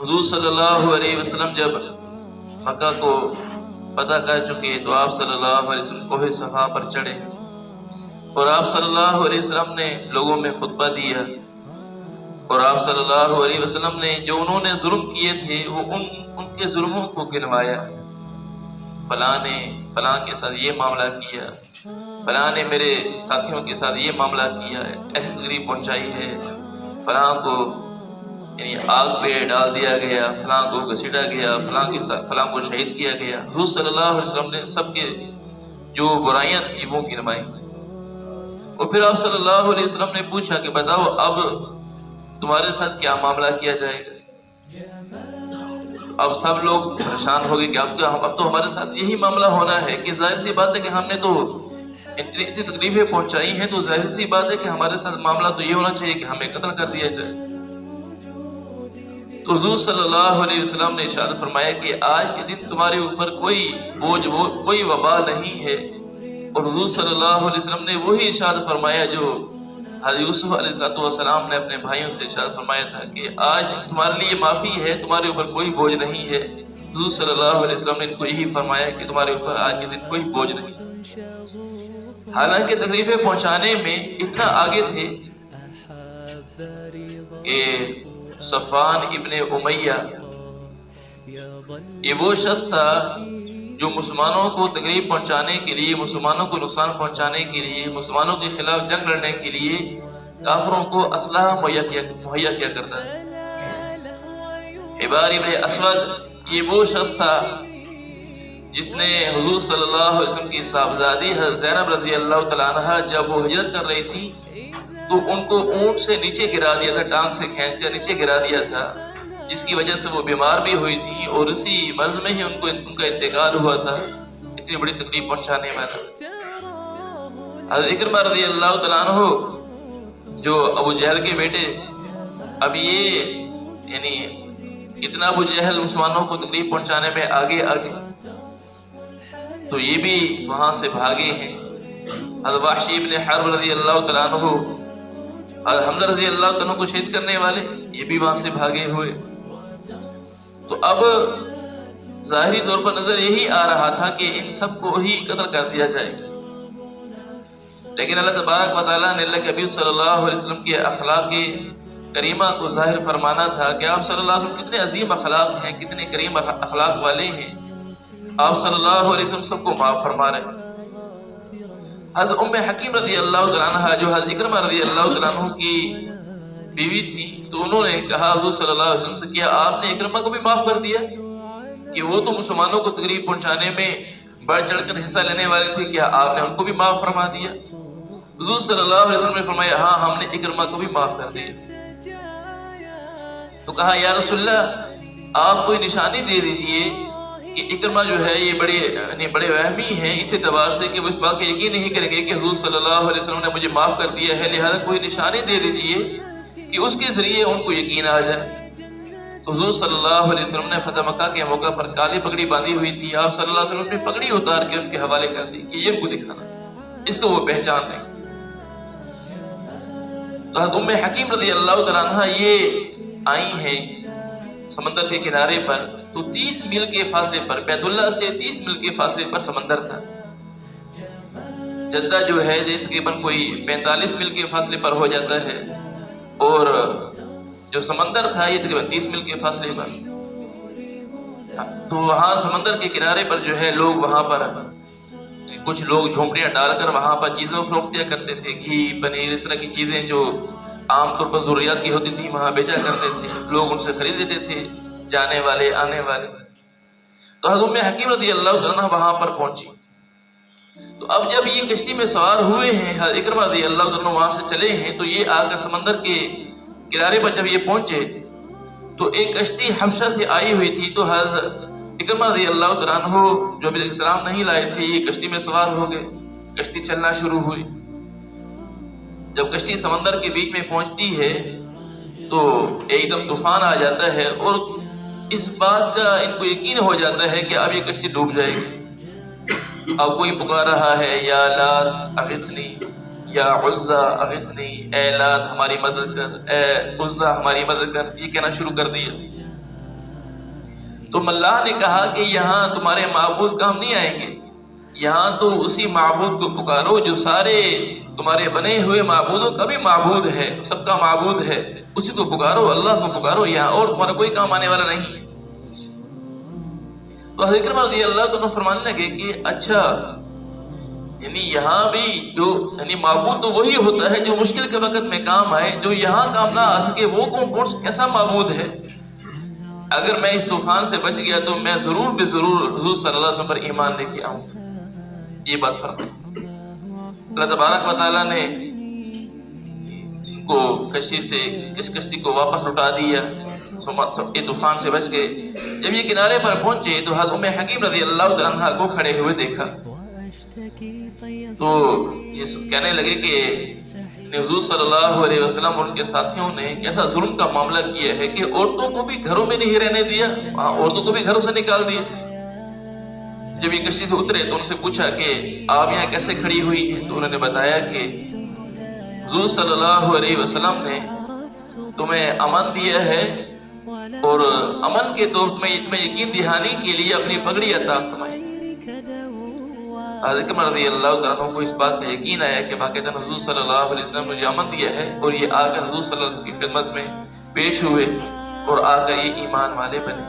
حضور صلی اللہ علیہ وسلم جب مکہ کو فتح کر چکے تو آپ صلی اللہ علیہ وسلم کوہ صفا پر چڑھے اور آپ صلی اللہ علیہ وسلم نے لوگوں میں خطبہ دیا اور آپ صلی اللہ علیہ وسلم نے جو انہوں نے ظلم کیے تھے وہ ان کے ظلموں کو گنوایا. فلاں نے فلاں کے ساتھ یہ معاملہ کیا، فلاں نے میرے ساتھیوں کے ساتھ یہ معاملہ کیا ہے، ایسی تکلیف پہنچائی ہے، فلاں کو یعنی آگ پہ ڈال دیا گیا، فلاں کو گھسیٹا گیا، فلاں کو شہید کیا گیا. حضور صلی اللہ علیہ وسلم نے سب کے جو برائیاں تھیں وہ گنوائی. اور پھر آپ صلی اللہ علیہ وسلم نے پوچھا کہ بتاؤ اب تمہارے ساتھ کیا معاملہ کیا جائے گا. اب سب لوگ پریشان ہو گئے کہ اب تو ہمارے ساتھ یہی معاملہ ہونا ہے کہ ظاہر سی بات ہے کہ ہم نے تو اتنی تکلیفیں پہنچائی ہیں تو ظاہر سی بات ہے کہ ہمارے ساتھ معاملہ تو یہ ہونا چاہیے کہ ہمیں قتل کر دیا جائے. تو حضور صلی اللہ علیہ وسلم نے ارشاد فرمایا کہ آج کے دن تمہارے اوپر کوئی بوجھ کوئی وبا نہیں ہے. اور حضور صلی اللہ علیہ وسلم نے وہی ارشاد فرمایا جو حضرت یوسف علیہ السلام نے اپنے بھائیوں سے ارشاد فرمایا تھا کہ آج تمہارے لیے معافی ہے، تمہارے اوپر کوئی بوجھ نہیں ہے. حضور صلی اللہ علیہ وسلم نے ان کو یہی فرمایا کہ تمہارے اوپر آج کے دن کوئی بوجھ نہیں. حالانکہ تکلیفیں پہنچانے میں اتنا آگے تھے کہ صفوان ابن امیہ یہ وہ شخص تھا جو مسلمانوں کو تکلیف پہنچانے کے لیے، مسلمانوں کو نقصان پہنچانے کے لیے، مسلمانوں کے خلاف جنگ لڑنے کے لیے کافروں کو اسلحہ مہیا کیا کرتا ہے. حبار ابن اسود یہ وہ شخص تھا جس نے حضور صلی اللہ علیہ وسلم کی صاحبزادی حضرت زینب رضی اللہ تعالیٰ عنہا جب وہ ہجرت کر رہی تھی تو ان کو اونٹ سے نیچے گرا دیا تھا، ٹانگ سے کھینچ کر نیچے گرا دیا تھا، جس کی وجہ سے وہ بیمار بھی ہوئی تھی اور اسی مرض میں ہی ان کا انتقال ہوا تھا. اتنی بڑی تکلیف پہنچانے والا حضرت اکرمہ رضی اللہ تعالیٰ عنہ جو ابو جہل کے بیٹے، اب یہ یعنی اتنا ابو جہل مسلمانوں کو تکلیف پہنچانے میں آگے تو یہ بھی وہاں سے بھاگے ہیں. حضرت وحشی ابن حرب رضی اللہ تعالیٰ عنہ، حضرت حمزہ رضی اللہ تعالیٰ عنہ کو شہید کرنے والے، یہ بھی وہاں سے بھاگے ہوئے. تو اب ظاہری طور پر نظر یہی آ رہا تھا کہ ان سب کو ہی قتل کر دیا جائے. لیکن اللہ تبارک و تعالیٰ نے اللہ کے حبیب صلی اللہ علیہ وسلم کے اخلاق کریمہ کو ظاہر فرمانا تھا کہ آپ صلی اللہ علیہ وسلم کتنے عظیم اخلاق ہیں، کتنے کریم اخلاق والے ہیں. آپ صلی اللہ علیہ وسلم سب کو معاف فرما رہے ہیں. حضرت ام حکیم رضی اللہ تعالیٰ عنہ جو حضرت اکرمہ رضی اللہ تعالیٰ عنہ کی بیوی تھی، تو انہوں نے کہا حضور صلی اللہ علیہ وسلم سے کیا آپ نے اکرمہ کو بھی معاف کر دیا کہ وہ تو مسلمانوں کو تکلیف پہنچانے میں بڑھ چڑھ کر حصہ لینے والے تھے، کیا آپ نے ان کو بھی معاف فرما دیا؟ حضور صلی اللہ علیہ وسلم نے فرمایا ہاں ہم نے اکرمہ کو بھی معاف کر دیا. تو کہا یا رسول اللہ آپ کوئی نشانی دے دیجئے کہ اکرمہ جو ہے یہ بڑے وہمی ہیں اس اعتبار سے کہ وہ اس بات کا یقین نہیں کریں گے کہ حضور صلی اللہ علیہ وسلم نے مجھے معاف کر دیا ہے، لہذا کوئی نشانی دے دیجئے کہ اس کے ذریعے ان کو یقین آ جائے. تو حضور صلی اللہ علیہ وسلم نے فتح مکہ کے موقع پر کالی پگڑی باندھی ہوئی تھی، آپ صلی اللہ علیہ وسلم نے پگڑی اتار کے ان کے حوالے کر دی کہ یہ ان کو دکھانا، اس کو وہ پہچان لیں. تو حضرت ام حکیم رضی اللہ تعالیٰ عنہ یہ آئی ہیں سمندر کے کنارے پر، تو 30 میل کے فاصلے پر، بیت اللہ سے 30 میل کے فاصلے پر سمندر تھا. جدہ جو ہے تقریباً کوئی 45 میل کے فاصلے پر ہو جاتا ہے، اور جو سمندر تھا یہ تقریباً 30 میل کے فاصلے پر. تو وہاں سمندر کے کنارے پر جو ہے لوگ وہاں پر کچھ لوگ جھونپڑیاں ڈال کر وہاں پر چیزوں فروخت کیا کرتے تھے، گھی پنیر اس طرح کی چیزیں جو عام طور پر ضروریات کی ہوتی تھی وہاں بیچا کرتے تھے، لوگ ان سے خرید لیتے تھے جانے والے آنے والے. تو حضرت ام حکیم رضی اللہ عنہ وہاں پر پہنچی. تو اب جب یہ کشتی میں سوار ہوئے ہیں، حضرت اکرمہ رضی اللہ عنہ وہاں سے چلے ہیں، تو یہ آ کر سمندر کے کنارے پر جب یہ پہنچے تو ایک کشتی حبشہ سے آئی ہوئی تھی. تو حضرت اکرمہ رضی اللہ عنہ جو ابھی اسلام نہیں لائے تھے یہ کشتی میں سوار ہو گئے، کشتی چلنا شروع ہوئی. جب کشتی سمندر کے بیچ میں پہنچتی ہے تو ایک دم طوفان آ جاتا ہے، اور اس بات کا ان کو یقین ہو جاتا ہے کہ اب یہ کشتی ڈوب جائے گی. اب کوئی پکار رہا ہے یا لات اغثنی یا عزا اغثنی، اے لات ہماری مدد کر، اے عزا ہماری مدد کر، یہ کہنا شروع کر دیا. تو اللہ نے کہا کہ یہاں تمہارے معبود کام نہیں آئیں گے، یہاں تو اسی معبود کو پکارو جو سارے تمہارے بنے ہوئے معبودوں کا بھی معبود ہے، سب کا معبود ہے، اسی کو پکارو، اللہ کو پکارو، یہاں اور تمہارا کوئی کام آنے والا نہیں ہے۔ تو حضرت اکرم رضی اللہ عنہ فرمانے لگے کہ اچھا، یعنی یہاں بھی جو یعنی معبود تو وہی ہوتا ہے جو مشکل کے وقت میں کام آئے، جو یہاں کام نہ آ سکے وہ کون کیسا معبود ہے؟ اگر میں اس طوفان سے بچ گیا تو میں ضرور بھی ضرور حضور صلی اللہ علیہ وسلم پر ایمان لے کے آؤں۔ یہ بات فرمائی۔ اللہ تبارک و تعالیٰ نے ان کو کشتی سے اس کشتی کو واپس لوٹا دیا، یہ طوفان سے بچ گئے۔ جب یہ کنارے پر پہنچے تو حضرت ام حکیم رضی اللہ عنہا کو کھڑے ہوئے دیکھا تو یہ کہنے لگے کہ حضور صلی اللہ علیہ وسلم اور ان کے ساتھیوں نے ایسا ظلم کا معاملہ کیا ہے کہ عورتوں کو بھی گھروں میں نہیں رہنے دیا، عورتوں کو بھی گھروں سے نکال دیا۔ جب یہ کشتی سے اترے تو ان سے پوچھا کہ آپ یہاں کیسے کھڑی ہوئی ہیں؟ تو انہوں نے بتایا کہ حضور صلی اللہ علیہ وسلم نے تمہیں امن دیا ہے اور امن کے طور میں یقین دہانی کے لیے اپنی پگڑی عطا فرمائی۔ حضرت عمر رضی اللہ عنہ کو اس بات کا یقین آیا کہ باقاعدہ حضور صلی اللہ علیہ وسلم نے مجھے امن دیا ہے، اور یہ آ کر حضور صلی اللہ علیہ وسلم کی خدمت میں پیش ہوئے اور آ کر یہ ایمان والے بنے۔